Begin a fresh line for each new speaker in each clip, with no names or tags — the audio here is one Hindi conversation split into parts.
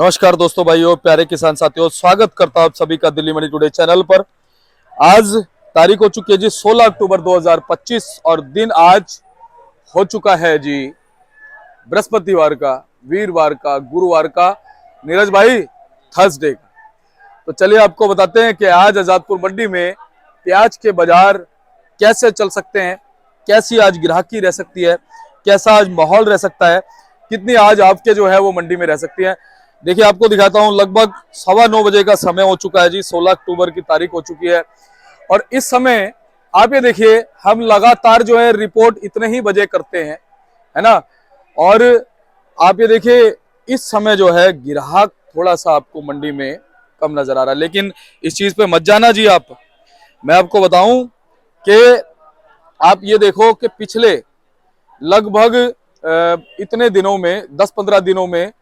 नमस्कार दोस्तों, भाइयों, प्यारे किसान साथियों, स्वागत करता हूं आप सभी का दिल्ली मंडी टुडे चैनल पर। आज तारीख हो चुकी है जी 16 अक्टूबर 2025 और दिन आज हो चुका है जी बृहस्पतिवार का, वीरवार का, गुरुवार का, नीरज भाई थर्सडे का। तो चलिए आपको बताते हैं कि आज आजादपुर मंडी में प्याज के बाजार कैसे चल सकते हैं, कैसी आज ग्राहकी रह सकती है, कैसा आज माहौल रह सकता है, कितनी आज आपके जो है वो मंडी में रह सकती है। देखिए आपको दिखाता हूं, लगभग 9:15 बजे का समय हो चुका है जी, 16 अक्टूबर की तारीख हो चुकी है। और इस समय आप ये देखिए, हम लगातार जो है रिपोर्ट इतने ही बजे करते हैं, है ना। और आप ये देखिए इस समय जो है ग्राहक थोड़ा सा आपको मंडी में कम नजर आ रहा है, लेकिन इस चीज पे मत जाना जी आप। मैं आपको बताऊं कि आप ये देखो कि पिछले लगभग इतने दिनों में 10-15 दिनों में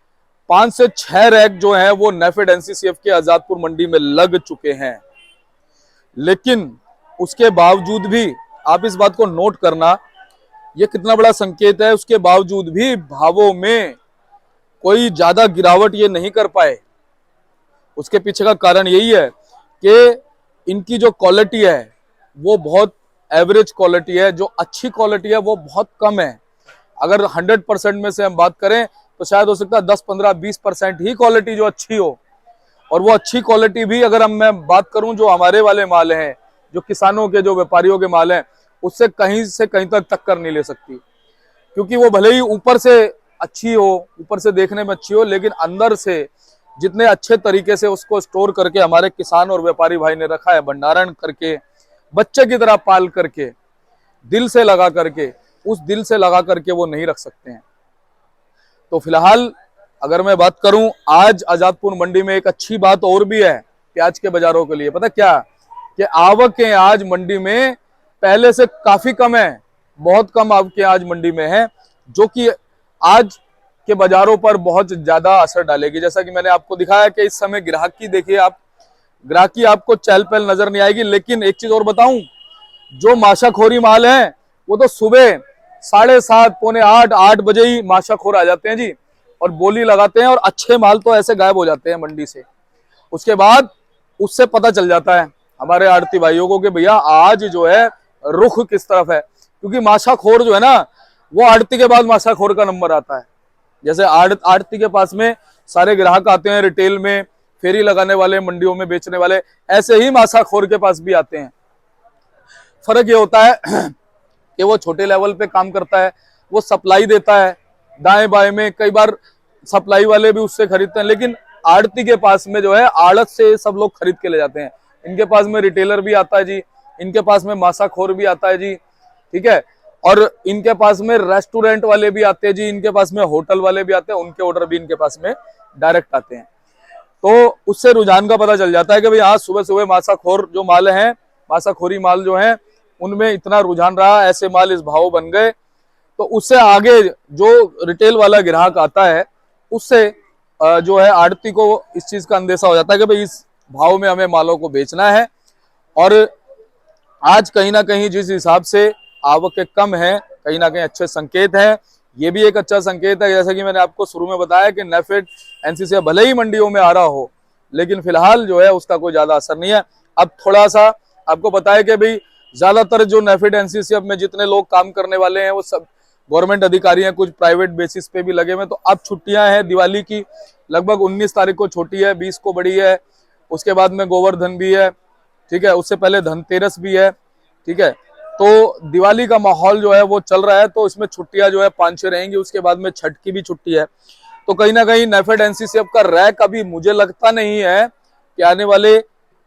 5 से 6 रैक जो है वो नेफेड एनसीसीएफ के आजादपुर मंडी में लग चुके हैं। लेकिन उसके बावजूद भी आप इस बात को नोट करना, ये कितना बड़ा संकेत है, उसके बावजूद भी भावों में कोई ज्यादा गिरावट ये नहीं कर पाए। उसके पीछे का कारण यही है कि इनकी जो क्वालिटी है वो बहुत एवरेज क्वालिटी है, जो अच्छी क्वालिटी है वो बहुत कम है। अगर 100% में से हम बात करें तो शायद हो सकता है 10-15-20% ही क्वालिटी जो अच्छी हो। और वो अच्छी क्वालिटी भी अगर मैं बात करूं जो हमारे वाले माल हैं, जो किसानों के, जो व्यापारियों के माल हैं, उससे कहीं से कहीं तक टक्कर नहीं ले सकती। क्योंकि वो भले ही ऊपर से अच्छी हो, ऊपर से देखने में अच्छी हो, लेकिन अंदर से जितने अच्छे तरीके से उसको स्टोर करके हमारे किसान और व्यापारी भाई ने रखा है, भंडारण करके, बच्चे की तरह पाल करके, दिल से लगा करके, उस दिल से लगा करके वो नहीं रख सकते हैं। तो फिलहाल अगर मैं बात करूं, आज आजादपुर मंडी में एक अच्छी बात और भी है प्याज के बाजारों के लिए। पता क्या कि आवकें आज मंडी में पहले से काफी कम है, बहुत कम आवकें आज मंडी में है, जो कि आज के बाजारों पर बहुत ज्यादा असर डालेगी। जैसा कि मैंने आपको दिखाया कि इस समय ग्राहकी देखिए आप, ग्राहकी आपको चहल पहल नजर नहीं आएगी। लेकिन एक चीज और बताऊं, जो माशाखोरी माल है वो तो सुबह 7:30, 7:45, 8 बजे ही माशाखोर आ जाते हैं जी, और बोली लगाते हैं, और अच्छे माल तो ऐसे गायब हो जाते हैं मंडी से। उसके बाद उससे पता चल जाता है हमारे आड़ती भाइयों को कि भैया आज जो है रुख किस तरफ है। क्योंकि माशाखोर जो है ना, वो आड़ती के बाद माशाखोर का नंबर आता है। जैसे आड़ती के पास में सारे ग्राहक आते हैं, रिटेल में फेरी लगाने वाले, मंडियों में बेचने वाले, ऐसे ही माशाखोर के पास भी आते हैं। फर्क ये होता है कि वो छोटे लेवल पे काम करता है, वो सप्लाई देता है दाएं बाएं में, कई बार सप्लाई वाले भी उससे खरीदते हैं। लेकिन आड़ती के पास में जो है आड़त से सब लोग खरीद के ले जाते हैं। इनके पास में रिटेलर भी आता है जी, इनके पास में मासाखोर भी आता है जी, ठीक है। और इनके पास में रेस्टोरेंट वाले भी आते हैं जी, इनके पास में होटल वाले भी आते हैं, उनके ऑर्डर भी इनके पास में डायरेक्ट आते हैं। तो उससे रुझान का पता चल जाता है कि भाई आज सुबह सुबह मासाखोर जो माल है, मासाखोरी माल जो है, उनमें इतना रुझान रहा, ऐसे माल इस भाव बन गए। तो उससे आगे जो रिटेल वाला ग्राहक आता है, उससे जो है आड़ती को इस चीज का अंदेशा हो जाता है कि भाई इस भाव में हमें मालों को बेचना है। और आज कहीं ना कहीं जिस हिसाब से आवक कम है, कहीं ना कहीं अच्छे संकेत हैं। ये भी एक अच्छा संकेत है, जैसा कि मैंने आपको शुरू में बताया कि नेफेड एनसीसीएफ भले ही मंडियों में आ रहा हो, लेकिन फिलहाल जो है उसका कोई ज्यादा असर नहीं है। अब थोड़ा सा आपको बताया कि भाई ज्यादातर जो नेफेड एनसीसीएफ में जितने लोग काम करने वाले हैं वो सब गवर्नमेंट अधिकारी हैं, कुछ प्राइवेट बेसिस पे भी लगे हुए। तो अब छुट्टियां हैं दिवाली की, लगभग 19 तारीख को छोटी है, 20 को बड़ी है, उसके बाद में गोवर्धन भी है, ठीक है, उससे पहले धनतेरस भी है, ठीक है। तो दिवाली का माहौल जो है वो चल रहा है, तो इसमें छुट्टियां जो है 5-6 रहेंगी। उसके बाद में छठ की भी छुट्टी है। तो कहीं ना कहीं नेफेड एनसीसीएफ का रैक अभी मुझे लगता नहीं है कि आने वाले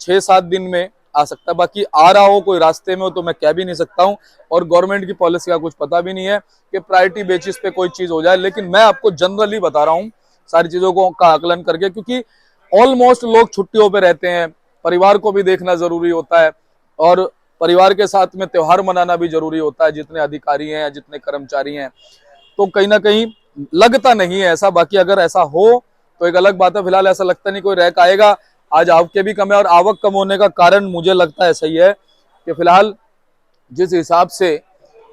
6-7 दिन में आ सकता है। बाकी आ रहा हो कोई रास्ते में हो तो मैं कह भी नहीं सकता हूं, और गवर्नमेंट की पॉलिसी का कुछ पता भी नहीं है कि प्रायोरिटी बेसिस पे कोई चीज हो जाए। लेकिन मैं आपको जनरली बता रहा हूं सारी चीजों को का आकलन करके, क्योंकि ऑलमोस्ट लोग छुट्टियों पे रहते हैं, परिवार को भी देखना जरूरी होता है, और परिवार के साथ में त्योहार मनाना भी जरूरी होता है, जितने अधिकारी हैं या जितने कर्मचारी हैं। तो कहीं ना कहीं लगता नहीं है ऐसा। बाकी अगर ऐसा हो तो एक अलग बात है, फिलहाल ऐसा लगता नहीं कोई रैक आएगा। आज आवक भी कम है, और आवक कम होने का कारण मुझे लगता है सही है कि फिलहाल जिस हिसाब से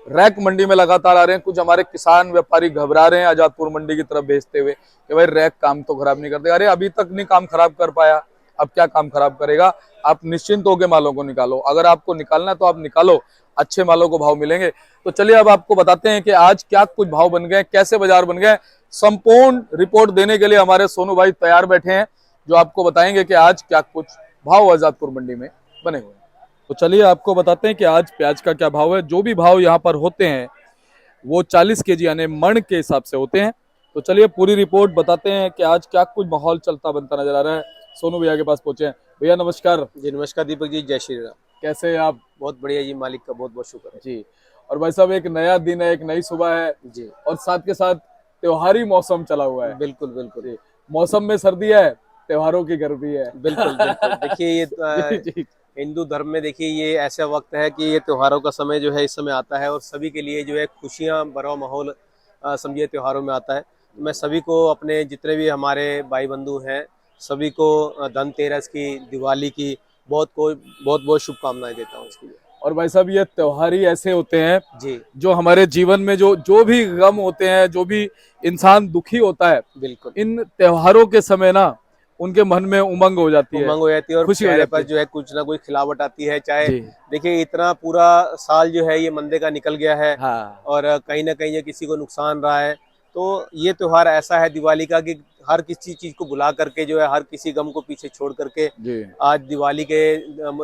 रैक मंडी में लगातार आ रहे हैं। कुछ हमारे किसान व्यापारी घबरा रहे हैं आजादपुर मंडी की तरफ भेजते हुए कि भाई रैक काम तो खराब नहीं करते। अरे अभी तक नहीं काम खराब कर पाया, अब क्या काम खराब करेगा। आप निश्चिंत होकर मालों को निकालो, अगर आपको निकालना है तो आप निकालो, अच्छे मालों को भाव मिलेंगे। तो चलिए अब आपको बताते हैं कि आज क्या कुछ भाव बन गए, कैसे बाजार बन गए। संपूर्ण रिपोर्ट देने के लिए हमारे सोनू भाई तैयार बैठे हैं, जो आपको बताएंगे कि आज क्या कुछ भाव आजादपुर मंडी में बने हुए हैं। तो चलिए आपको बताते हैं कि आज प्याज का क्या भाव है। जो भी भाव यहाँ पर होते हैं वो 40 केजी यानी मण के हिसाब से होते हैं। तो चलिए पूरी रिपोर्ट बताते हैं कि आज क्या कुछ माहौल चलता बनता नजर आ रहा है। सोनू भैया के पास पहुंचे हैं। भैया नमस्कार।
जी नमस्कार दीपक जी, जय श्री राम।
कैसे हैं आप?
बहुत बढ़िया जी, मालिक का बहुत बहुत शुक्र है
जी। और भाई साहब एक नया दिन है, एक नई सुबह है
जी।
और साथ के साथ त्योहारी मौसम चला हुआ है।
बिल्कुल बिल्कुल
जी। मौसम में सर्दी है, त्योहारों की गर्मी है।
बिल्कुल बिल्कुल देखिए ये
जी जी
हिंदू धर्म में देखिए ये ऐसा वक्त है कि ये त्योहारों का समय जो है इस समय आता है और सभी के लिए जो है खुशियां भरा माहौल समझिए त्योहारों में आता है। तो मैं सभी को, अपने जितने भी हमारे भाई बंधु हैं, सभी को धनतेरस की, दिवाली की बहुत बहुत शुभकामनाएं देता हूँ इसके लिए।
और भाई साहब ये त्योहार ही ऐसे होते हैं
जी
जो हमारे जीवन में जो जो भी गम होते हैं, जो भी इंसान दुखी होता है,
बिल्कुल
इन त्योहारों के समय ना उनके मन में उमंग हो जाती है,
उमंग हो जाती है और
खुशी हो
चेहरे
जाती
पर
है।
जो है कुछ ना कुछ खिलावट आती है। चाहे
जी
देखिए इतना पूरा साल जो है ये मंदे का निकल गया है
हाँ
और कहीं ना कहीं ये किसी को नुकसान रहा है। तो ये त्योहार ऐसा है दिवाली का कि हर किसी चीज को भुला करके जो है, हर किसी गम को पीछे छोड़ करके
जी
आज दिवाली के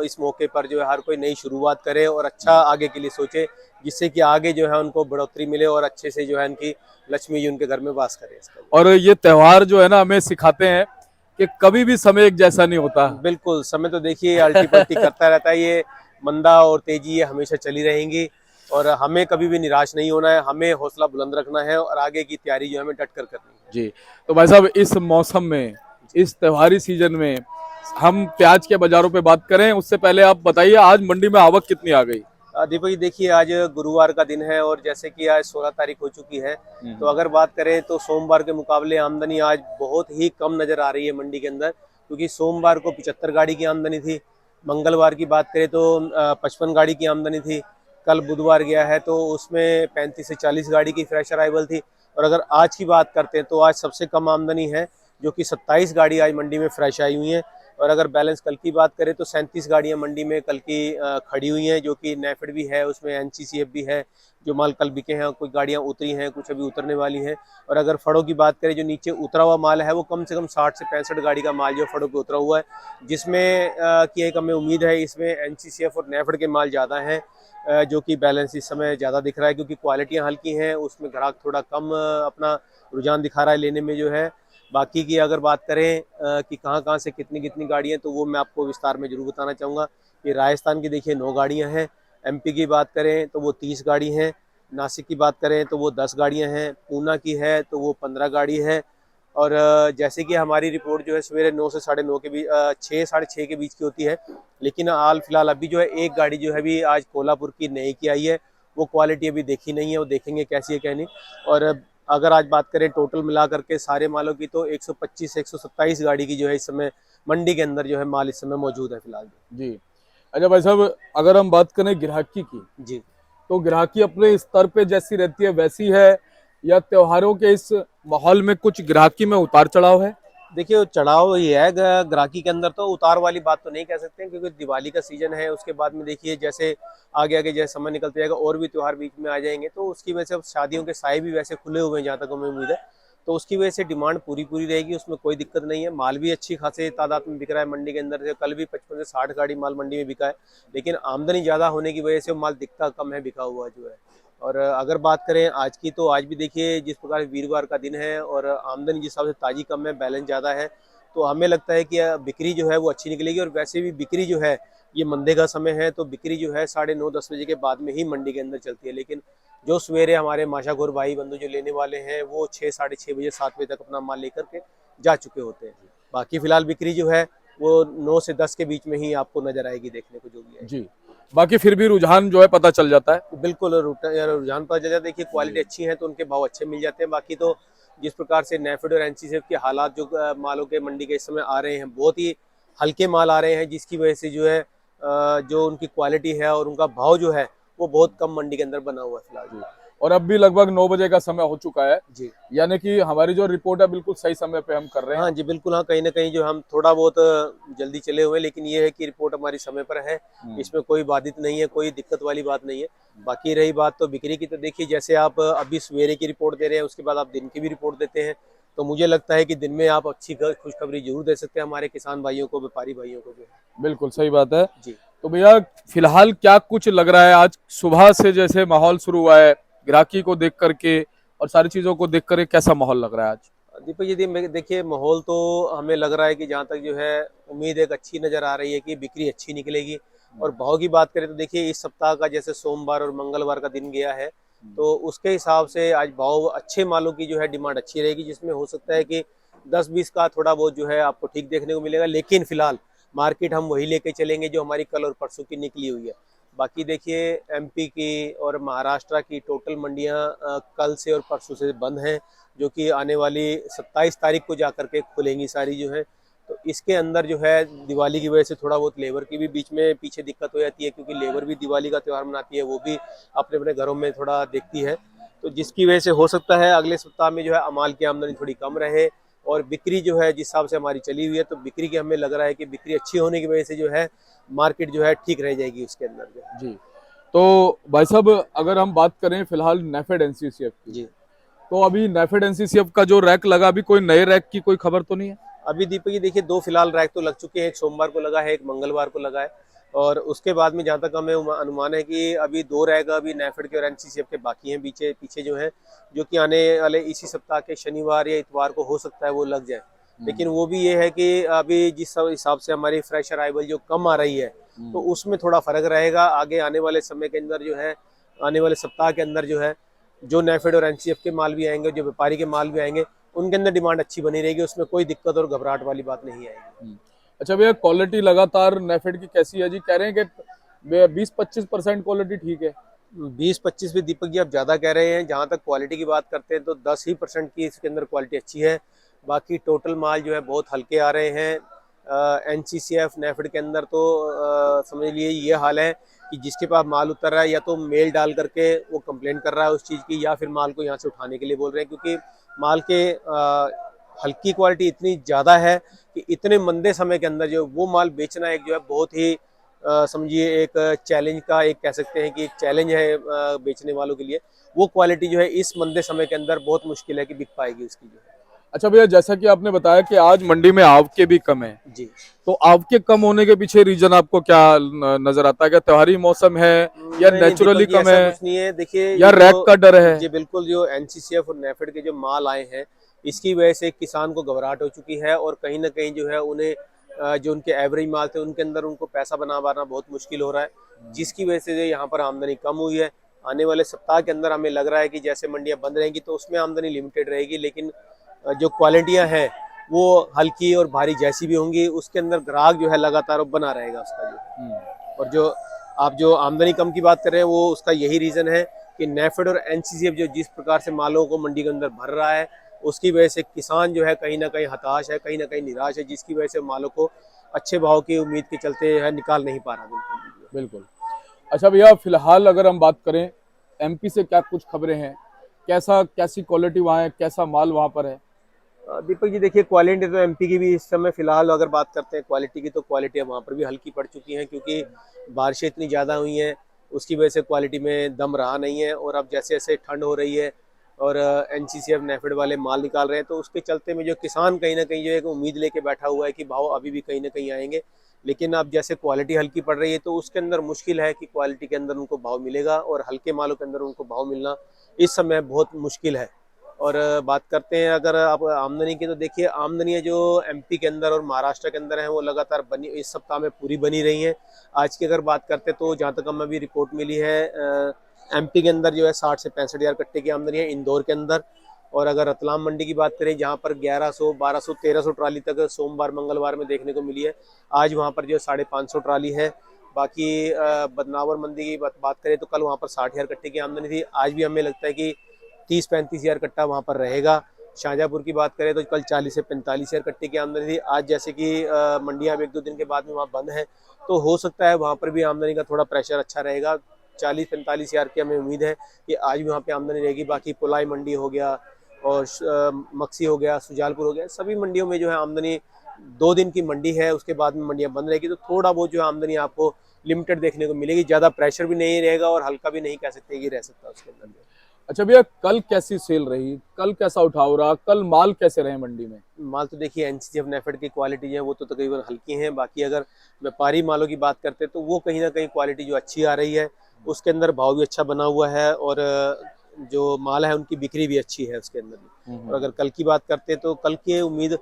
इस मौके पर जो है हर कोई नई शुरुआत करे और अच्छा आगे के लिए सोचे, जिससे कि आगे जो है उनको बढ़ोतरी मिले और अच्छे से जो है उनकी लक्ष्मी जी उनके घर में वास करे।
और ये त्योहार जो है ना हमें सिखाते हैं कि कभी भी समय एक जैसा नहीं होता।
बिल्कुल, समय तो देखिए अल्टी पल्टी करता रहता है। ये मंदा और तेजी ये हमेशा चली रहेंगी और हमें कभी भी निराश नहीं होना है। हमें हौसला बुलंद रखना है और आगे की तैयारी जो है हमें डट कर करनी है।
जी। तो भाई साहब इस मौसम में, इस त्योहारी सीजन में हम प्याज के बाजारों पे बात करें उससे पहले आप बताइए आज मंडी में आवक कितनी आ गई?
दीपक जी देखिए आज गुरुवार का दिन है और जैसे कि आज 16 तारीख हो चुकी है, तो अगर बात करें तो सोमवार के मुकाबले आमदनी आज बहुत ही कम नजर आ रही है मंडी के अंदर, क्योंकि सोमवार को 75 गाड़ी की आमदनी थी। मंगलवार की बात करें तो 55 गाड़ी की आमदनी थी। कल बुधवार गया है तो उसमें 35 से 40 गाड़ी की फ्रेश अराइवल थी। और अगर आज की बात करते हैं तो आज सबसे कम आमदनी है, जो कि 27 गाड़ी आज मंडी में फ्रेश आई हुई हैं। और अगर बैलेंस कल की बात करें तो 37 गाड़ियां मंडी में कल की खड़ी हुई हैं, जो कि नेफेड भी है, उसमें एनसीसीएफ भी है। जो माल कल बिके हैं, कुछ गाड़ियां उतरी हैं, कुछ अभी उतरने वाली हैं। और अगर फड़ों की बात करें, जो नीचे उतरा हुआ माल है वो कम से कम 60 से 65 गाड़ी का माल जो फड़ों पे उतरा हुआ है, जिसमें कि एक हमें उम्मीद है इसमें एनसीसीएफ और नेफेड के माल ज़्यादा हैं, जो कि बैलेंस इस समय ज़्यादा दिख रहा है, क्योंकि क्वालिटियाँ हल्की हैं, उसमें ग्राहक थोड़ा कम अपना रुझान दिखा रहा है लेने में जो है। बाकी की अगर बात करें कि कहाँ कहाँ से कितनी कितनी गाड़ियाँ, तो वो मैं आपको विस्तार में जरूर बताना चाहूँगा। ये राजस्थान की देखिए 9 गाड़ियाँ हैं, एमपी की बात करें तो वो 30 गाड़ी हैं, नासिक की बात करें तो वो 10 गाड़ियाँ हैं, पूना की है तो वो 15 गाड़ी है। और जैसे कि हमारी रिपोर्ट जो है सवेरे 9 से 9:30 के बीच, 6 साढ़े 6 के बीच की होती है, लेकिन हाल फिलहाल अभी जो है एक गाड़ी जो है अभी आज कोल्हापुर की नई की आई है, वो क्वालिटी अभी देखी नहीं है, वो देखेंगे कैसी है क्या नहीं। और अगर आज बात करें टोटल मिला करके सारे मालों की, तो 125 से 127 गाड़ी की जो है इस समय मंडी के अंदर जो है माल इस समय मौजूद है फिलहाल।
जी। अच्छा भाई साहब अगर हम बात करें ग्राहकी की,
जी
तो ग्राहकी अपने स्तर पे जैसी रहती है वैसी है या त्योहारों के इस माहौल में कुछ ग्राहकी में उतार चढ़ाव है?
देखिए चढ़ाव ही है ग्राहकी के अंदर, तो उतार वाली बात तो नहीं कह सकते हैं, क्योंकि दिवाली का सीजन है। उसके बाद में देखिए जैसे आगे आगे जैसे समय निकलते जाएगा और भी त्योहार बीच में आ जाएंगे, तो उसकी वजह से अब शादियों के साए भी वैसे खुले हुए हैं जहाँ तक हमें उम्मीद है। तो उसकी वजह से डिमांड पूरी पूरी रहेगी, उसमें कोई दिक्कत नहीं है। माल भी अच्छी खासी तादाद में बिक रहा है मंडी के अंदर से, कल भी 55 से 60 गाड़ी माल मंडी में बिका है, लेकिन आमदनी ज़्यादा होने की वजह से माल दिखता कम है, बिका हुआ जो है। और अगर बात करें आज की, तो आज भी देखिए जिस प्रकार वीरवार का दिन है और आमदनी जिस हिसाब से ताज़ी कम है, बैलेंस ज़्यादा है, तो हमें लगता है कि बिक्री जो है वो अच्छी निकलेगी। और वैसे भी बिक्री जो है, ये मंदे का समय है, तो बिक्री जो है 9:30-10 बजे के बाद में ही मंडी के अंदर चलती है। लेकिन जो सवेरे हमारे माशाखोर भाई बंधु जो लेने वाले हैं, वो 6 साढ़े 6 बजे 7 बजे तक अपना माल लेकर के जा चुके होते हैं। बाकी फिलहाल बिक्री जो है वो 9 से 10 के बीच में ही आपको नजर आएगी, देखने को जो भी है।
जी। बाकी फिर भी रुझान जो है पता चल जाता है।
बिल्कुल रुझान पर चला, देखिए क्वालिटी अच्छी है तो उनके भाव अच्छे मिल जाते हैं। बाकी तो जिस प्रकार से नेफेड और एनसीसीएफ के हालात जो मालों के मंडी के इस समय आ रहे हैं, बहुत ही हल्के माल आ रहे हैं, जिसकी वजह से जो है जो उनकी क्वालिटी है और उनका भाव जो है वो बहुत कम मंडी के अंदर बना हुआ है फिलहाल।
और अब भी लगभग 9 बजे का समय हो चुका है,
जी
यानी कि हमारी जो रिपोर्ट है बिल्कुल सही समय पे हम कर रहे हैं।
हाँ जी बिल्कुल, हाँ कहीं ना कहीं जो हम थोड़ा बहुत जल्दी चले हुए हैं, लेकिन ये है कि रिपोर्ट हमारी समय पर है, इसमें कोई बाधित नहीं है, कोई दिक्कत वाली बात नहीं है। बाकी रही बात तो बिक्री की, तो देखिए जैसे आप अभी सवेरे की रिपोर्ट दे रहे हैं, उसके बाद आप दिन की भी रिपोर्ट देते हैं, तो मुझे लगता है कि दिन में आप अच्छी खुशखबरी जरूर दे सकते हैं हमारे किसान भाइयों को, व्यापारी भाइयों को जो है।
बिल्कुल सही बात है।
जी
तो भैया फिलहाल क्या कुछ लग रहा है, आज सुबह से जैसे माहौल शुरू हुआ है ग्राहकी को देख करके और सारी चीजों को देख कर कैसा माहौल लग रहा है आज?
दीपक जी देखिए माहौल तो हमें लग रहा है कि जहाँ तक जो है उम्मीद एक अच्छी नज़र आ रही है कि बिक्री अच्छी निकलेगी। और भाव की बात करें तो देखिए इस सप्ताह का जैसे सोमवार और मंगलवार का दिन गया है, तो उसके हिसाब से आज भाव अच्छे मालों की जो है डिमांड अच्छी रहेगी, जिसमें हो सकता है कि 10-20 का थोड़ा बहुत जो है आपको ठीक देखने को मिलेगा। लेकिन फिलहाल मार्केट हम वही लेके चलेंगे जो हमारी कल और परसों की निकली हुई है। बाकी देखिए एमपी की और महाराष्ट्र की टोटल मंडियां कल से और परसों से बंद हैं, जो कि आने वाली 27 तारीख को जाकर के खुलेंगी सारी जो है। तो इसके अंदर जो है दिवाली की वजह से थोड़ा बहुत लेबर की भी बीच में पीछे दिक्कत हो जाती है, क्योंकि लेबर भी दिवाली का त्यौहार मनाती है, वो भी अपने अपने घरों में थोड़ा देखती है। तो जिसकी वजह से हो सकता है अगले सप्ताह में जो है अमाल की आमदनी थोड़ी कम रहे, और बिक्री जो है जिस हिसाब से हमारी चली हुई है, तो बिक्री की हमें लग रहा है कि बिक्री अच्छी होने की वजह से जो है मार्केट जो है ठीक रह जाएगी उसके अंदर जो है।
जी, तो भाई साहब अगर हम बात करें फिलहाल नेफेड एनसीसीएफ की,
जी
तो अभी नेफेड एनसीसीएफ का जो रैक लगा, अभी कोई नए रैक की कोई खबर तो नहीं है?
अभी दीपक जी देखिए 2 फिलहाल रैक तो लग चुके हैं, एक सोमवार को लगा है, एक मंगलवार को लगा है, और उसके बाद में जहाँ तक हमें अनुमान है कि अभी 2 रैक अभी नेफेड के और एनसीसीएफ के बाकी हैं पीछे पीछे जो है, जो कि आने वाले इसी सप्ताह के शनिवार या इतवार को हो सकता है वो लग जाए। लेकिन वो भी ये है कि अभी जिस हिसाब से हमारी फ्रेश अराइवल जो कम आ रही है, तो उसमें थोड़ा फर्क रहेगा। आगे आने वाले समय के अंदर जो है, आने वाले सप्ताह के अंदर जो है, जो नेफेड और एनसीएफ के माल भी आएंगे, जो व्यापारी के माल भी आएंगे, उनके अंदर डिमांड अच्छी बनी रहेगी, उसमें कोई दिक्कत और घबराहट वाली बात नहीं आएगी।
अच्छा भैया, क्वालिटी लगातार नेफेड की कैसी है जी? कह रहे हैं कि 20-25% क्वालिटी ठीक है।
20-25 भी दीपक जी आप ज़्यादा कह रहे हैं। जहाँ तक क्वालिटी की बात करते हैं तो 10% की इसके अंदर क्वालिटी अच्छी है। बाकी टोटल माल जो है बहुत हल्के आ रहे हैं। एनसीसीएफ नेफेड के अंदर तो समझ लिए ये हाल है कि जिसके पास माल उतर रहा है या तो मेल डाल करके वो कंप्लेंट कर रहा है उस चीज़ की, या फिर माल को यहाँ से उठाने के लिए बोल रहे हैं, क्योंकि माल के हल्की क्वालिटी इतनी ज़्यादा है कि इतने मंदे समय के अंदर जो वो माल बेचना एक जो है बहुत ही समझिए एक चैलेंज का, एक कह सकते हैं कि एक चैलेंज है बेचने वालों के लिए। वो क्वालिटी जो है इस मंदे समय के अंदर बहुत मुश्किल है कि बिक पाएगी उसकी जो है।
अच्छा भैया, जैसा कि आपने बताया कि आज मंडी में आवके भी कम है,
जी
तो आवके कम होने के पीछे रीजन आपको क्या नजर आता है? क्या त्योहारी मौसम है या
नहीं
नेचुरली
दीपक जी
कम
ऐसा
है
कुछ नहीं है। देखिए
या
ये
रैक का डर है?
जी बिल्कुल, जो एनसीसीएफ और नेफेड के जो माल आए हैं, इसकी वजह से किसान को घबराहट हो चुकी है, और कहीं ना कहीं जो है उन्हें जो उनके एवरेज माल थे उनके अंदर उनको पैसा बना पाना बहुत मुश्किल हो रहा है, जिसकी वजह से यहाँ पर आमदनी कम हुई है। आने वाले सप्ताह के अंदर हमें लग रहा है कि जैसे मंडियाँ बंद रहेंगी तो उसमें आमदनी लिमिटेड रहेगी, लेकिन जो क्वालिटियाँ हैं वो हल्की और भारी जैसी भी होंगी, उसके अंदर ग्राहक जो है लगातार बना रहेगा उसका जो। और जो आप जो आमदनी कम की बात कर रहे हैं, वो उसका यही रीज़न है कि नेफेड और एनसीसीएफ जो जिस प्रकार से मालों को मंडी के अंदर भर रहा है, उसकी वजह से किसान जो है कहीं ना कहीं हताश है, कहीं ना कहीं निराश है, जिसकी वजह से मालों को अच्छे भाव की उम्मीद के चलते है निकाल नहीं पा रहा। बिल्कुल
बिल्कुल। अच्छा भैया, फिलहाल अगर हम बात करें एमपी से, क्या कुछ खबरें हैं? कैसी क्वालिटी वहाँ है, कैसा माल वहाँ पर है?
दीपक जी देखिए क्वालिटी तो एमपी की भी इस समय फिलहाल अगर बात करते हैं क्वालिटी की, तो क्वालिटी वहाँ पर भी हल्की पड़ चुकी हैं, क्योंकि बारिशें इतनी ज़्यादा हुई हैं, उसकी वजह से क्वालिटी में दम रहा नहीं है। और अब जैसे जैसे ठंड हो रही है और एनसीसीएफ नेफेड वाले माल निकाल रहे हैं, तो उसके चलते में जो किसान कहीं ना कहीं जो एक उम्मीद लेके बैठा हुआ है कि भाव अभी भी कहीं ना कहीं आएंगे। लेकिन अब जैसे क्वालिटी हल्की पड़ रही है, तो उसके अंदर मुश्किल है कि क्वालिटी के अंदर उनको भाव मिलेगा, और हल्के मालों के अंदर उनको भाव मिलना इस समय बहुत मुश्किल है। और बात करते हैं अगर आप आमदनी की, तो देखिए आमदनी जो एमपी के अंदर और महाराष्ट्र के अंदर है वो लगातार बनी, इस सप्ताह में पूरी बनी रही है। आज की अगर बात करते हैं तो जहाँ तक हमें अभी रिपोर्ट मिली है, एमपी के अंदर जो है 60 से 65 हज़ार कट्टे की आमदनी है इंदौर के अंदर। और अगर रतलाम मंडी की बात करें, जहाँ पर 1100, 1200, 1300 ट्राली तक सोमवार मंगलवार में देखने को मिली है, आज वहाँ पर जो 550 ट्राली है। बाकी बदनावर मंडी की बात करें तो कल वहाँ पर 60,000 कट्टे की आमदनी थी, आज भी हमें लगता है कि 30-35 हज़ार कट्टा वहाँ पर रहेगा। शाहजहाँपुर की बात करें तो कल 40 से 45 हज़ार कट्टे की आमदनी थी, आज जैसे कि मंडियाँ अब 1-2 दिन के बाद में वहाँ बंद हैं, तो हो सकता है वहाँ पर भी आमदनी का थोड़ा प्रेशर अच्छा रहेगा। 40-45 हज़ार की हमें उम्मीद है कि आज भी वहाँ पे आमदनी रहेगी। बाकी पुलाई मंडी हो गया और मक्सी हो गया, सुजालपुर हो गया, सभी मंडियों में जो है आमदनी 2 दिन की मंडी है, उसके बाद में मंडियाँ बंद रहेगी, तो थोड़ा बहुत जो है आमदनी आपको लिमिटेड देखने को मिलेगी। ज़्यादा प्रेशर भी नहीं रहेगा और हल्का भी नहीं कह सकते कि रह सकता उसके अंदर।
अच्छा भैया, कल कैसी सेल रही, कल कैसा उठाव रहा, कल माल कैसे रहे मंडी में?
माल तो देखिए एनसीसीएफ नेफेड की क्वालिटी जो है वो तो तकरीबन हल्की हैं। बाकी अगर व्यापारी मालों की बात करते हैं तो वो कहीं ना कहीं क्वालिटी जो अच्छी आ रही है, उसके अंदर भाव भी अच्छा बना हुआ है और जो माल है उनकी बिक्री भी अच्छी है उसके अंदर भी। और अगर कल की बात करते हैं तो कल की उम्मीद,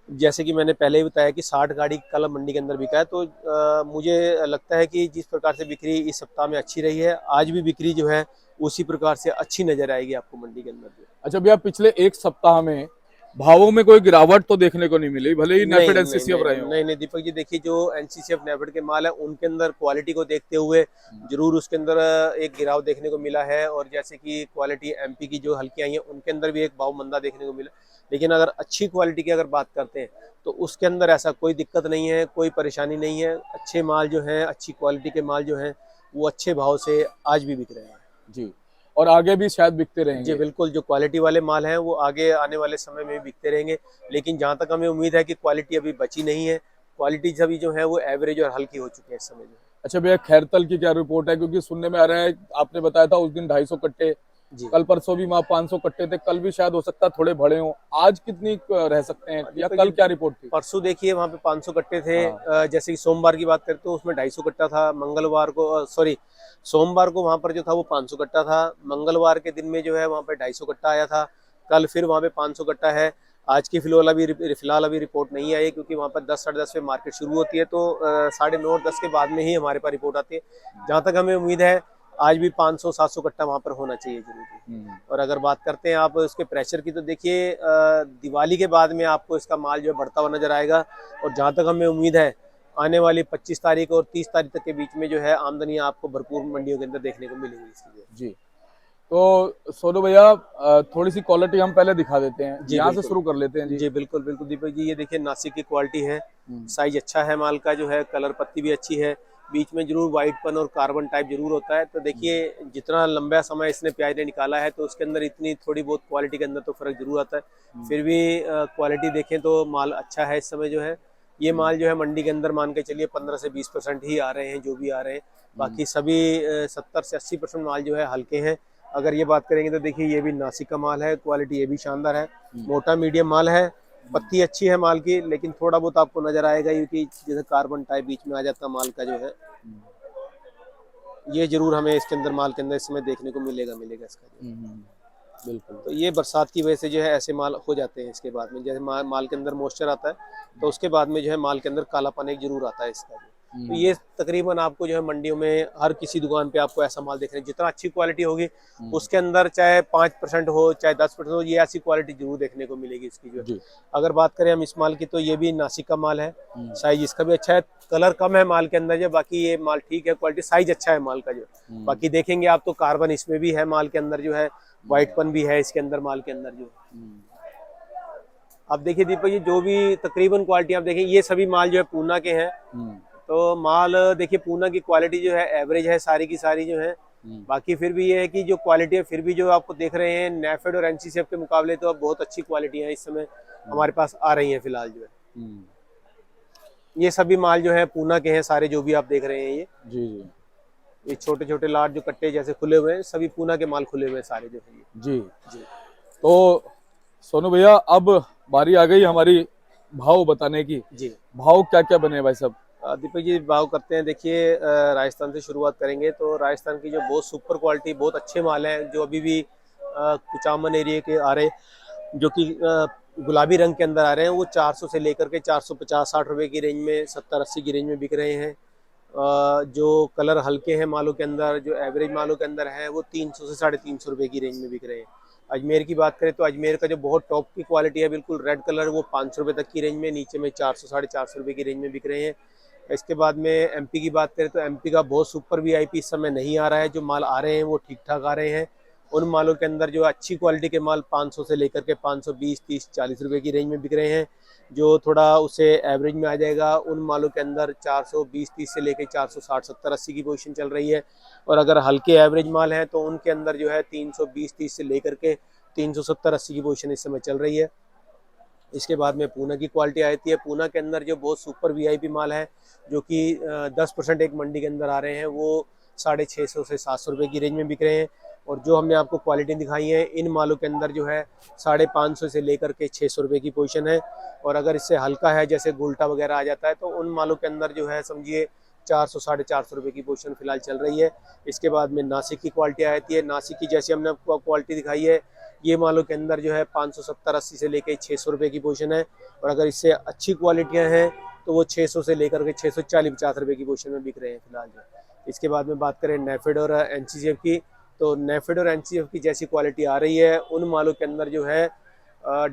जैसे कि मैंने पहले ही बताया कि 60 गाड़ी कल मंडी के अंदर बिका है, तो मुझे लगता है कि जिस प्रकार से बिक्री इस सप्ताह में अच्छी रही है, आज भी बिक्री जो है उसी प्रकार से अच्छी नजर आएगी आपको मंडी के अंदर भी।
अच्छा भैया, पिछले एक सप्ताह में भावों में कोई गिरावट तो देखने को नहीं मिली, भले ही
नहीं
नेफेड
नहीं
एनसीसीएफ रहे हो।
नहीं नहीं दीपक जी, देखिए जो एनसीसीएफ नेफेड के माल है उनके अंदर क्वालिटी को देखते हुए जरूर उसके अंदर एक गिराव देखने को मिला है। और जैसे कि क्वालिटी एमपी की जो हल्की आई है उनके अंदर भी एक भाव मंदा देखने को मिला। लेकिन अगर अच्छी क्वालिटी की अगर बात करते हैं तो उसके अंदर ऐसा कोई दिक्कत नहीं है, कोई परेशानी नहीं है। अच्छे माल जो है, अच्छी क्वालिटी के माल जो है वो अच्छे भाव से आज भी बिक रहे हैं
जी, और आगे भी शायद बिकते
जी।
रहेंगे।
बिल्कुल, जो क्वालिटी वाले माल हैं वो आगे आने वाले समय में भी बिकते रहेंगे। लेकिन जहाँ तक हमें उम्मीद है कि क्वालिटी अभी बची नहीं है, क्वालिटी सभी जो है वो एवरेज और हल्की हो चुकी है इस समय जो।
अच्छा भैया, खैरतल की क्या रिपोर्ट है? क्योंकि सुनने में आ रहा है, आपने बताया था उस दिन 250 कट्टे,
जी
कल परसों भी वहाँ 500 कट्टे थे, कल भी शायद हो सकता है थोड़े बड़े हों। आज कितनी रह सकते हैं, या कल क्या रिपोर्ट थी?
परसों देखिए वहाँ पे 500 कट्टे थे।
हाँ।
जैसे कि सोमवार की बात करते तो उसमें 250 कट्टा था। मंगलवार को सॉरी सोमवार को वहाँ पर जो था वो 500 कट्टा था। मंगलवार के दिन में जो है वहाँ पे 250 कट्टा आया था। कल फिर वहाँ पे 500 कट्टा है। आज की फिलहाल अभी रिपोर्ट नहीं आई है, क्योंकि वहाँ पर 10 साढ़े 10 पे मार्केट शुरू होती है, तो 9:30 और 10 के बाद में ही हमारे पास रिपोर्ट आती है। जहाँ तक हमें उम्मीद है आज भी 500-700 कट्टा वहाँ पर होना चाहिए जरूर। और अगर बात करते हैं आप इसके प्रेशर की, तो देखिए दिवाली के बाद में आपको इसका माल जो है बढ़ता हुआ नजर आएगा। और जहाँ तक हमें उम्मीद है आने वाली 25 तारीख और 30 तारीख तक के बीच में जो है आमदनी आपको भरपूर मंडियों के अंदर देखने को मिलेगी इसकी।
जी, तो सोनू भैया, थोड़ी सी क्वालिटी हम पहले दिखा देते हैं,
जी
यहाँ से
बिल्कुल।
शुरू कर लेते हैं जी।
जी बिल्कुल बिल्कुल दीपक जी, ये देखिए नासिक की क्वालिटी है। साइज अच्छा है माल का जो है, कलर पत्ती भी अच्छी है। बीच में जरूर व्हाइटपन और कार्बन टाइप जरूर होता है। तो देखिए जितना लंबा समय इसने प्याज ने निकाला है तो उसके अंदर इतनी थोड़ी बहुत क्वालिटी के अंदर तो फर्क जरूर आता है। फिर भी क्वालिटी देखें तो माल अच्छा है इस समय जो है। ये माल जो है मंडी के अंदर मान के चलिए 15 से 20% ही आ रहे हैं जो भी आ रहे हैं। बाकी सभी 70 से 80% माल जो है हल्के हैं। अगर ये बात करेंगे तो देखिए ये भी नासिक का माल है, क्वालिटी ये भी शानदार है। मोटा मीडियम माल है, पत्ती अच्छी है माल की, लेकिन थोड़ा बहुत आपको नजर आएगा क्योंकि जैसे कार्बन टाइप बीच में आ जाता माल का जो है, ये जरूर हमें इसके अंदर माल के अंदर इस समय देखने को मिलेगा इसका जो।
बिल्कुल।
तो ये बरसात की वजह से जो है ऐसे माल हो जाते हैं। इसके बाद में जैसे माल के अंदर मॉइस्चर आता है तो उसके बाद में जो है माल के अंदर कालापन एक जरूर आता है इसका जो। तो ये तकरीबन आपको जो है मंडियों में हर किसी दुकान पे आपको ऐसा माल देखने, जितना अच्छी क्वालिटी होगी उसके अंदर चाहे 5% हो चाहे 10% हो, ये ऐसी क्वालिटी जरूर देखने को मिलेगी इसकी जो है। अगर बात करें हम इस माल की तो ये भी नासिक का माल है। साइज इसका भी अच्छा है, कलर कम है माल के अंदर जो, बाकी ये माल ठीक है, क्वालिटी साइज अच्छा है माल का जो। बाकी देखेंगे आप तो कार्बन इसमें भी है माल के अंदर जो है, व्हाइटपन भी है इसके अंदर माल के अंदर जो। अब देखिए दीपक जी, जो भी तकरीबन क्वालिटी आप देखें ये सभी माल जो है पूना के हैं। तो माल देखिए पूना की क्वालिटी जो है एवरेज है सारी की सारी जो है। बाकी फिर भी ये है कि जो क्वालिटी है फिर भी जो आपको देख रहे हैं नेफेड और एनसीसीएफ के मुकाबले तो अब बहुत अच्छी क्वालिटी है इस समय हमारे पास आ रही है फिलहाल जो है। ये सभी माल जो है पूना के हैं सारे, जो भी आप देख रहे हैं ये।
जी जी।
ये छोटे छोटे लाट जो कट्टे जैसे खुले हुए हैं सभी पूना के माल खुले हुए हैं सारे जो है ये।
जी
जी।
तो सोनू भैया, अब बारी आ गई हमारी भाव बताने की।
जी
भाव क्या क्या बने भाई साहब?
दीपक जी भाव करते हैं। देखिए राजस्थान से शुरुआत करेंगे तो राजस्थान की जो बहुत सुपर क्वालिटी बहुत अच्छे माल हैं जो अभी भी कुचामन एरिया के आ रहे, जो कि गुलाबी रंग के अंदर आ रहे हैं, वो 400 से लेकर के 450-60 रुपए की रेंज में, 70-80 की रेंज में बिक रहे हैं। जो कलर हल्के हैं मालों के अंदर, जो एवरेज मालों के अंदर है, वो 300 से 350 रुपए की रेंज में बिक रहे हैं। अजमेर की बात करें तो अजमेर का जो बहुत टॉप की क्वालिटी है बिल्कुल रेड कलर, वो 500 रुपए तक की रेंज में, नीचे में 400-450 रुपए की रेंज में बिक रहे हैं। इसके बाद में एमपी की बात करें तो एमपी का बहुत सुपर वीआईपी इस समय नहीं आ रहा है, जो माल आ रहे हैं वो ठीक ठाक आ रहे हैं। उन मालों के अंदर जो अच्छी क्वालिटी के माल 500 से लेकर के 520, 30, 40 रुपए की रेंज में बिक रहे हैं। जो थोड़ा उसे एवरेज में आ जाएगा उन मालों के अंदर 420, 30 से लेकर 460, 70, 80 की पोजीशन चल रही है। और अगर हल्के एवरेज माल हैं तो उनके अंदर जो है 320, 30 से लेकर के 370, 80 की पोजीशन इस समय चल रही है। इसके बाद में पूना की क्वालिटी आती है। पूना के अंदर जो बहुत सुपर वीआईपी माल है जो कि 10% एक मंडी के अंदर आ रहे हैं, वो 650 से 700 रुपये की रेंज में बिक रहे हैं। और जो हमने आपको क्वालिटी दिखाई है इन मालों के अंदर जो है 550 से लेकर के 600 रुपये की पोजीशन है। और अगर इससे हल्का है जैसे गुलटा वगैरह आ जाता है तो उन मालों के अंदर जो है समझिए 400, 450 रुपये की पोजीशन फिलहाल चल रही है। इसके बाद में नासिक की क्वालिटी आती है। नासिक की जैसे हमने आपको क्वालिटी दिखाई है ये मालों के अंदर जो है 570, 80 से लेकर 600 रुपये की पोजीशन है। और अगर इससे अच्छी क्वालिटियाँ हैं तो वो 600 से लेकर के 640, 50 रुपये की पोजीशन में बिक रहे हैं फिलहाल जो। इसके बाद में बात करें नेफेड और एनसीसीएफ की, तो नेफेड और एनसीसीएफ की जैसी क्वालिटी आ रही है उन मालों के अंदर जो है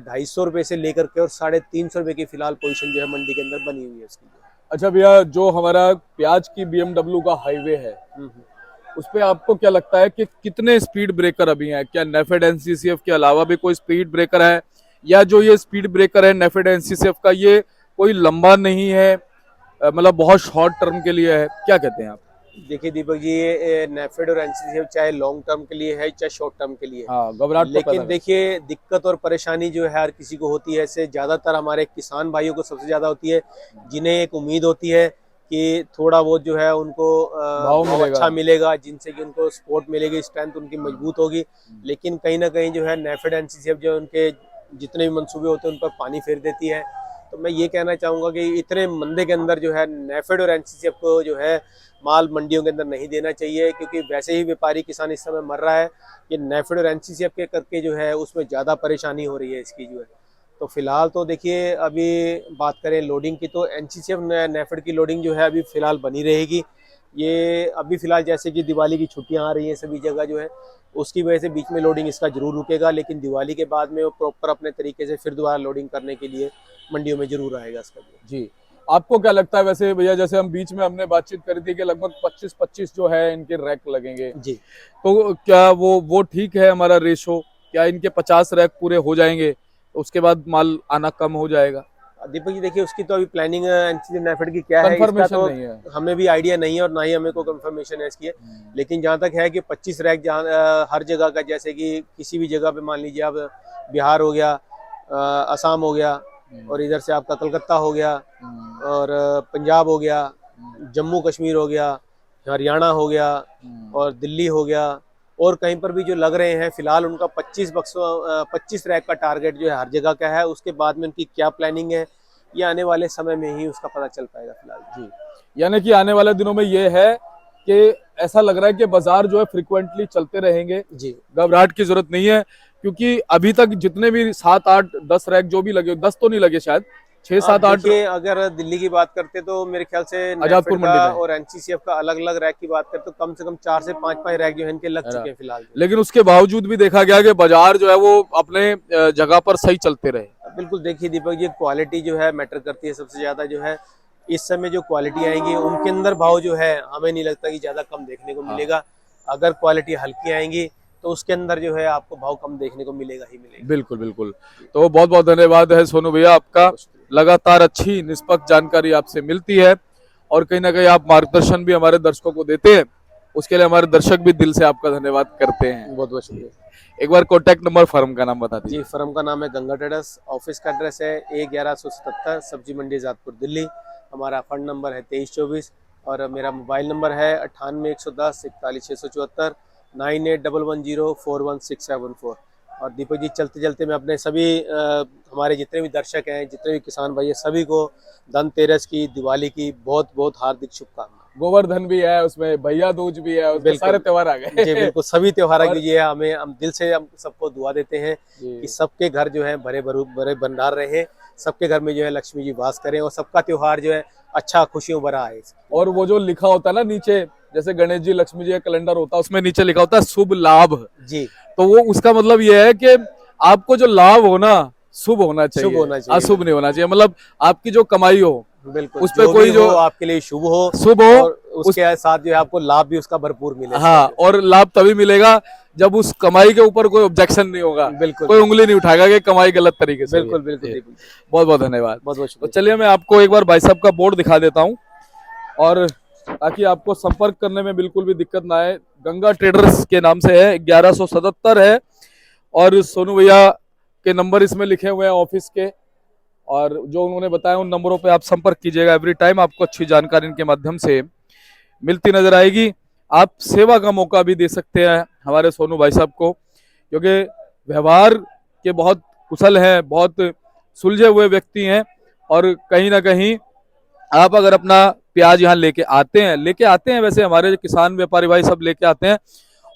250 रुपये से लेकर के और 350 रुपये की फिलहाल पोजीशन जो है मंडी के अंदर बनी हुई है उसकी।
अच्छा भैया, जो हमारा प्याज की BMW का हाईवे है उस पे आपको क्या लगता है कि कितने स्पीड ब्रेकर अभी हैं? क्या नेफेड एनसीसीएफ के अलावा भी कोई स्पीड ब्रेकर है, या जो ये स्पीड ब्रेकर है नेफेड एनसीसीएफ का ये कोई लंबा नहीं है, मतलब बहुत शॉर्ट टर्म के लिए है? क्या कहते हैं आप?
देखिए दीपक जी, ये नेफेड और एनसीसीएफ चाहे लॉन्ग टर्म के लिए है चाहे शॉर्ट टर्म के लिए है,
हाँ, घबराहट तो पैदा
लेकिन
है।
देखिए दिक्कत और परेशानी जो है हर किसी को होती है। ऐसे ज्यादातर हमारे किसान भाइयों को सबसे ज्यादा होती है, जिन्हें एक उम्मीद होती है कि थोड़ा बहुत जो है उनको भाव अच्छा मिलेगा, जिनसे कि उनको सपोर्ट मिलेगी, स्ट्रेंथ उनकी मजबूत होगी। लेकिन कहीं ना कहीं जो है नेफेड एनसीसीएफ जो उनके जितने भी मंसूबे होते हैं उन पर पानी फेर देती है। तो मैं ये कहना चाहूँगा कि इतने मंदे के अंदर जो है नेफेड और एनसीसीएफ को जो है माल मंडियों के अंदर नहीं देना चाहिए, क्योंकि वैसे ही व्यापारी किसान इस समय मर रहा है। ये नेफेड और एनसीसीएफ के करके जो है उसमें ज़्यादा परेशानी हो रही है इसकी जो है। तो फिलहाल तो देखिए अभी बात करें लोडिंग की तो एनसीसीएफ नेफेड की लोडिंग जो है अभी फिलहाल बनी रहेगी। ये अभी फिलहाल जैसे कि दिवाली की छुट्टियां आ रही हैं सभी जगह जो है, उसकी वजह से बीच में लोडिंग इसका जरूर रुकेगा, लेकिन दिवाली के बाद में वो प्रॉपर अपने तरीके से फिर दोबारा लोडिंग करने के लिए मंडियों में जरूर आएगा इसका।
जी, आपको क्या लगता है वैसे भैया, जैसे हम बीच में हमने बातचीत करी थी कि लगभग 25-25 जो है इनके रैक लगेंगे
जी,
तो क्या वो ठीक है हमारा रेशो? क्या इनके 50 रैक पूरे हो जाएंगे उसके बाद माल आना कम हो जाएगा?
दीपक जी देखिए उसकी तो अभी प्लानिंग एनसीसीएफ नेफेड की क्या है इसका तो
नहीं है।
हमें भी आइडिया नहीं है और ना ही हमें को कंफर्मेशन है इसकी। लेकिन जहाँ तक है कि 25 रैक जहाँ हर जगह का, जैसे कि किसी भी जगह पे मान लीजिए आप बिहार हो गया, असम हो गया, और इधर से आपका कलकत्ता हो गया, और पंजाब हो गया, जम्मू कश्मीर हो गया, हरियाणा हो गया, और दिल्ली हो गया, और कहीं पर भी जो लग रहे हैं फिलहाल उनका 25 रैक का टारगेट जो है हर जगह का है। उसके बाद में उनकी क्या प्लानिंग है ये आने वाले समय में ही उसका पता चल पाएगा फिलहाल।
जी, यानी कि आने वाले दिनों में ये है कि ऐसा लग रहा है कि बाजार जो है फ्रिक्वेंटली चलते रहेंगे।
जी,
घबराहट की जरूरत नहीं है, क्योंकि अभी तक जितने भी 7, 8, 10 रैक जो भी लगे, 10 तो नहीं लगे शायद, 6, 7, 8।
देखिए अगर दिल्ली की बात करते तो मेरे ख्याल से
आजादपुर
नेफेड
मंडी
का
में
और एनसीसीएफ का अलग अलग रैक की बात करते तो कम से कम 4 से 5 रैक जो है इनके लग चुके हैं फिलहाल।
लेकिन उसके बावजूद भी देखा गया कि बाजार जो है वो अपने जगह पर सही चलते रहे।
बिल्कुल, देखिए दीपक जी क्वालिटी जो है मैटर करती है सबसे ज्यादा। जो है इस समय जो क्वालिटी आएंगी उनके अंदर भाव जो है हमें नहीं लगता कि ज्यादा कम देखने को मिलेगा। अगर क्वालिटी हल्की आएंगी तो उसके अंदर जो है आपको भाव कम देखने को मिलेगा ही मिलेगा।
बिल्कुल बिल्कुल। तो बहुत बहुत धन्यवाद है सोनू भैया आपका, लगातार अच्छी निष्पक्ष जानकारी आपसे मिलती है और कहीं ना कहीं आप मार्गदर्शन भी हमारे दर्शकों को देते हैं, उसके लिए हमारे दर्शक भी दिल से आपका धन्यवाद करते हैं।
बहुत बहुत शुक्रिया।
एक बार कॉन्टैक्ट नंबर, फर्म का नाम बता दीजिए।
जी, फर्म का नाम है गंगा ट्रेडर्स, ऑफिस का एड्रेस है A1177 सब्जी मंडी आजादपुर दिल्ली। हमारा फंड नंबर है 2324 और मेरा मोबाइल नंबर है 98 110 41 674 9811041674। और दीपक जी चलते चलते मैं अपने सभी हमारे जितने भी दर्शक हैं, जितने भी किसान भाई हैं, सभी को धनतेरस की, दिवाली की बहुत बहुत हार्दिक शुभकामनाएं।
गोवर्धन भी है उसमें, भैया दूज भी है उसमें, सारे त्योहार आ गए।
जी बिल्कुल, सभी त्योहार कीजिए। हम दिल से हम सबको दुआ देते हैं कि सबके घर जो है भरे भरे भंडार रहे, सबके घर में जो है लक्ष्मी जी वास करें और सबका त्योहार जो है अच्छा खुशियों भरा आए।
और वो जो लिखा होता है ना नीचे, जैसे गणेश जी लक्ष्मी जी का कैलेंडर होता है उसमें नीचे लिखा होता है शुभ लाभ
जी,
तो वो उसका मतलब ये है कि आपको जो लाभ हो ना शुभ होना चाहिए,
शुभ होना चाहिए,
अशुभ नहीं होना चाहिए। मतलब आपकी जो कमाई हो
बिल्कुल
उस पे कोई जो
आपके लिए शुभ हो,
शुभ हो
उसके साथ जो है आपको लाभ भी उसका भरपूर मिलेगा।
हाँ, और लाभ तभी मिलेगा जब उस कमाई के ऊपर कोई ऑब्जेक्शन नहीं होगा,
बिल्कुल,
कोई उंगली नहीं उठाएगा कि कमाई गलत तरीके से।
बिल्कुल बिल्कुल बिल्कुल।
बहुत बहुत धन्यवाद।
बहुत बहुत
तो
शुक्रिया।
चलिए मैं आपको एक बार भाई साहब का बोर्ड दिखा देता हूँ, और ताकि आपको संपर्क करने में बिल्कुल भी दिक्कत ना आए। गंगा ट्रेडर्स के नाम से है, 1177 है, और सोनू भैया के नंबर इसमें लिखे हुए हैं ऑफिस के, और जो उन्होंने बताया उन नंबरों पे आप संपर्क कीजिएगा। एवरी टाइम आपको अच्छी जानकारी इनके माध्यम से मिलती नजर आएगी। आप सेवा का मौका भी दे सकते हैं हमारे सोनू भाई साहब को, क्योंकि व्यवहार के बहुत कुशल हैं, बहुत सुलझे हुए व्यक्ति हैं, और कहीं ना कहीं आप अगर अपना प्याज यहाँ लेके आते हैं वैसे हमारे किसान व्यापारी भाई सब लेके आते हैं,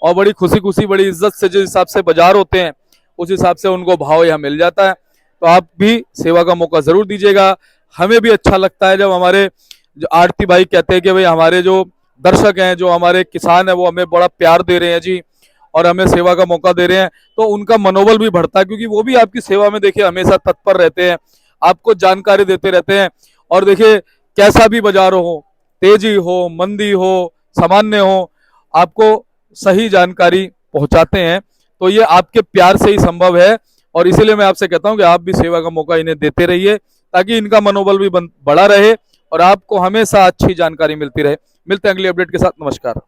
और बड़ी खुशी खुशी बड़ी इज्जत से जिस हिसाब से बाजार होते हैं उस हिसाब से उनको भाव यहाँ मिल जाता है। तो आप भी सेवा का मौका जरूर दीजिएगा। हमें भी अच्छा लगता है जब हमारे जो आड़ती भाई कहते हैं कि भाई हमारे जो दर्शक हैं, जो हमारे किसान हैं, वो हमें बड़ा प्यार दे रहे हैं जी, और हमें सेवा का मौका दे रहे हैं, तो उनका मनोबल भी बढ़ता है, क्योंकि वो भी आपकी सेवा में देखिए हमेशा तत्पर रहते हैं, आपको जानकारी देते रहते हैं। और देखिए कैसा भी बाजार हो, तेजी हो, मंदी हो, सामान्य हो, आपको सही जानकारी पहुंचाते हैं। तो ये आपके प्यार से ही संभव है, और इसीलिए मैं आपसे कहता हूं कि आप भी सेवा का मौका इन्हें देते रहिए, ताकि इनका मनोबल भी बढ़ा रहे और आपको हमेशा अच्छी जानकारी मिलती रहे। मिलते हैं अगली अपडेट के साथ। नमस्कार।